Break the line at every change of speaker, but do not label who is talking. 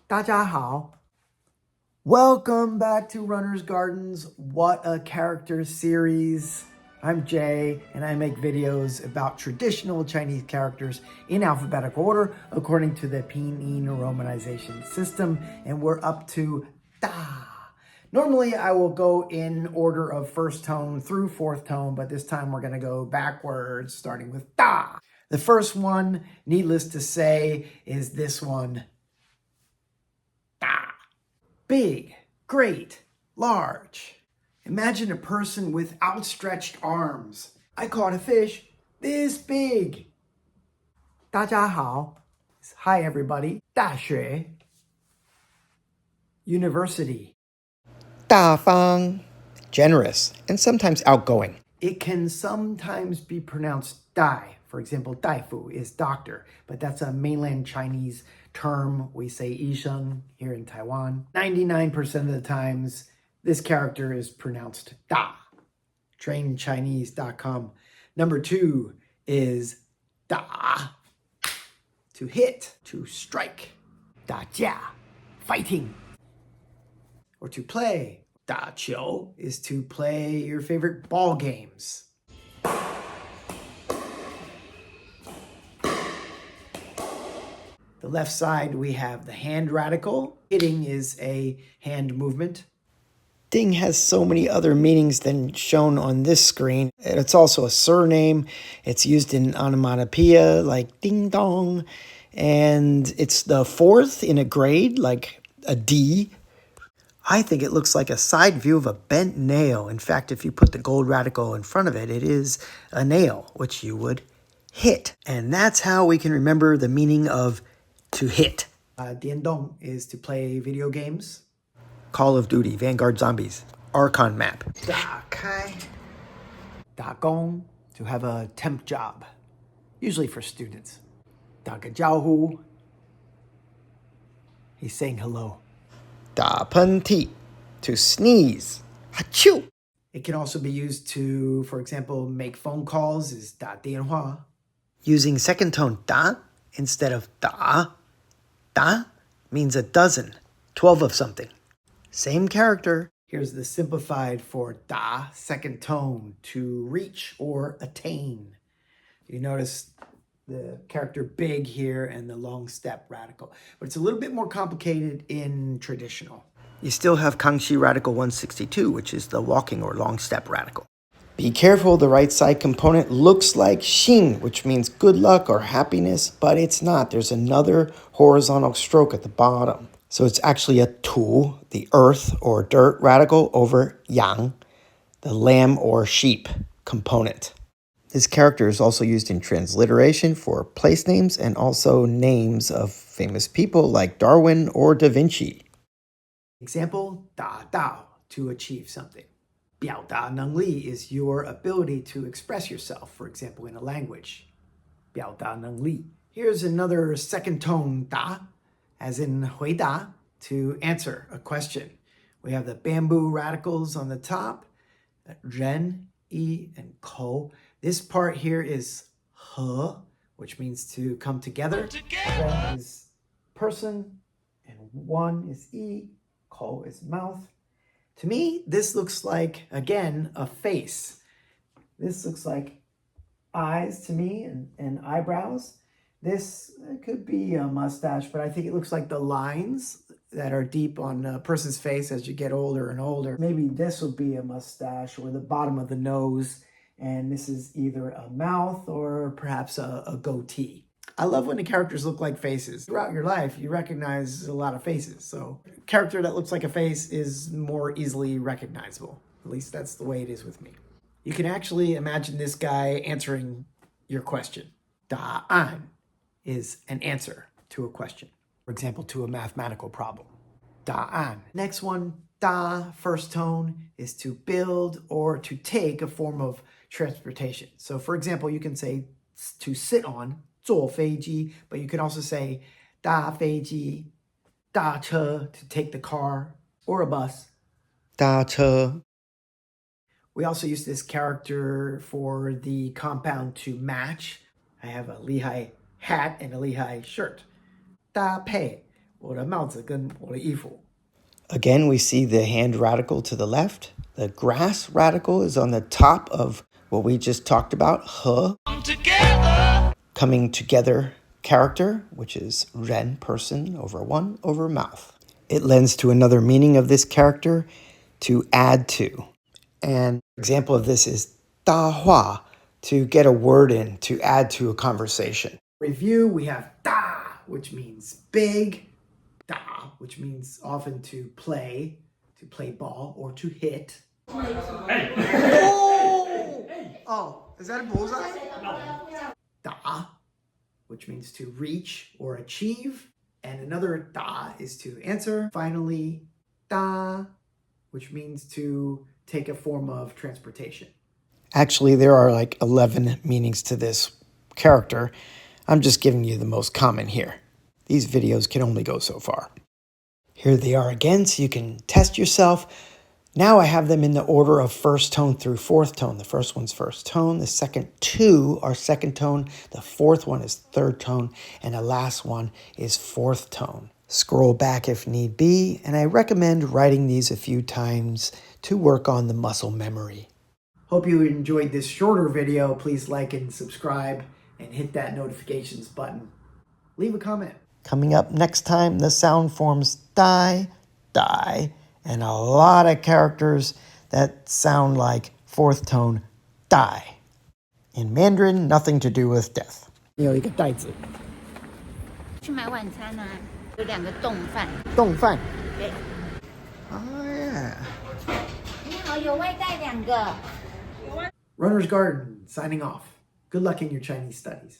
大家好. Welcome back to Runner's Gardens. What a character series. I'm Jay, and I make videos about traditional Chinese characters in alphabetical order according to the Pinyin romanization system, and we're up to Da. Normally, I will go in order of first tone through fourth tone, but this time we're going to go backwards, starting with Da. The first one, needless to say, is this one. Da. Big, great, large. Imagine a person with outstretched arms. I caught a fish this big. 大家好. Hi, everybody. 大学. University.
大方, generous, and sometimes outgoing.
It can sometimes be pronounced dai. For example, daifu is doctor, but that's a mainland Chinese term. We say yisheng here in Taiwan. 99% of the times, this character is pronounced da. TrainChinese.com. Number 2 is da. To hit, to strike. 打架, fighting. Or to play. 打球 is to play your favorite ball games. The left side, we have the hand radical. Hitting is a hand movement.
Ding has so many other meanings than shown on this screen. It's also a surname. It's used in onomatopoeia like ding dong. And it's the fourth in a grade, like a D. I think it looks like a side view of a bent nail. In fact, if you put the gold radical in front of it, it is a nail, which you would hit. And that's how we can remember the meaning of to hit.
Diandong is to play video games.
Call of Duty, Vanguard Zombies, Archon map.
打开. 打工, to have a temp job, usually for students. 打个招呼. He's saying hello.
打喷嚏, to sneeze. Achoo!
It can also be used to, for example, make phone calls is 打电话.
Using second tone da instead of da. Da means a dozen, 12 of something. Same character.
Here's the simplified for da, second tone, to reach or attain. You notice the character big here and the long step radical. But it's a little bit more complicated in traditional.
You still have Kangxi radical 162, which is the walking or long step radical. Be careful, the right side component looks like xing, which means good luck or happiness, but it's not. There's another horizontal stroke at the bottom. So it's actually a tu, the earth or dirt radical, over yang, the lamb or sheep component. This character is also used in transliteration for place names and also names of famous people like Darwin or Da Vinci.
Example, 达到, to achieve something. 表达能力 is your ability to express yourself, for example, in a language. 表达能力. Here's another second tone, 答, as in 回答, to answer a question. We have the bamboo radicals on the top, 人, yi, and kou. This part here is 和, which means to come together. 人 is person, and 1 is yi, kou is mouth. To me, this looks like, again, a face. This looks like eyes to me and eyebrows. This could be a mustache, but I think it looks like the lines that are deep on a person's face as you get older and older. Maybe this would be a mustache or the bottom of the nose, and this is either a mouth or perhaps a goatee. I love when the characters look like faces. Throughout your life, you recognize a lot of faces. So a character that looks like a face is more easily recognizable. At least that's the way it is with me. You can actually imagine this guy answering your question. 答案 is an answer to a question. For example, to a mathematical problem. 答案. Next one, 答, first tone, is to build or to take a form of transportation. So for example, you can say to sit on, 坐飞机, but you could also say 搭飞机, 搭车, to take the car, or a bus.
搭车.
We also use this character for the compound to match. I have a lihai hat and a lihai shirt. 搭配我的帽子跟我的衣服。
Again, we see the hand radical to the left. The grass radical is on the top of what we just talked about, he. Coming together character, which is ren, person, over one, over mouth. It lends to another meaning of this character, to add to. An example of this is 搭话, to get a word in, to add to a conversation.
Review, we have da, which means big, da, which means often to play ball, or to hit.
Oh, is that a bullseye?
Da, which means to reach or achieve. And another da is to answer. Finally, da, which means to take a form of transportation.
Actually, there are like 11 meanings to this character. I'm just giving you the most common here. These videos can only go so far. Here they are again, so you can test yourself. Now I have them in the order of first tone through fourth tone. The first one's first tone, the second two are second tone, the fourth one is third tone, and the last one is fourth tone. Scroll back if need be, and I recommend writing these a few times to work on the muscle memory.
Hope you enjoyed this shorter video. Please like and subscribe and hit that notifications button. Leave a comment.
Coming up next time, the sound forms die, die, and a lot of characters that sound like fourth tone die. In Mandarin, nothing to do with death.
你有一个袋子，
去买晚餐啊，有2个冻饭。
冻饭。
对，
Oh, yeah.
你好，有外带2个。
Runner's Garden, signing off. Good luck in your Chinese studies.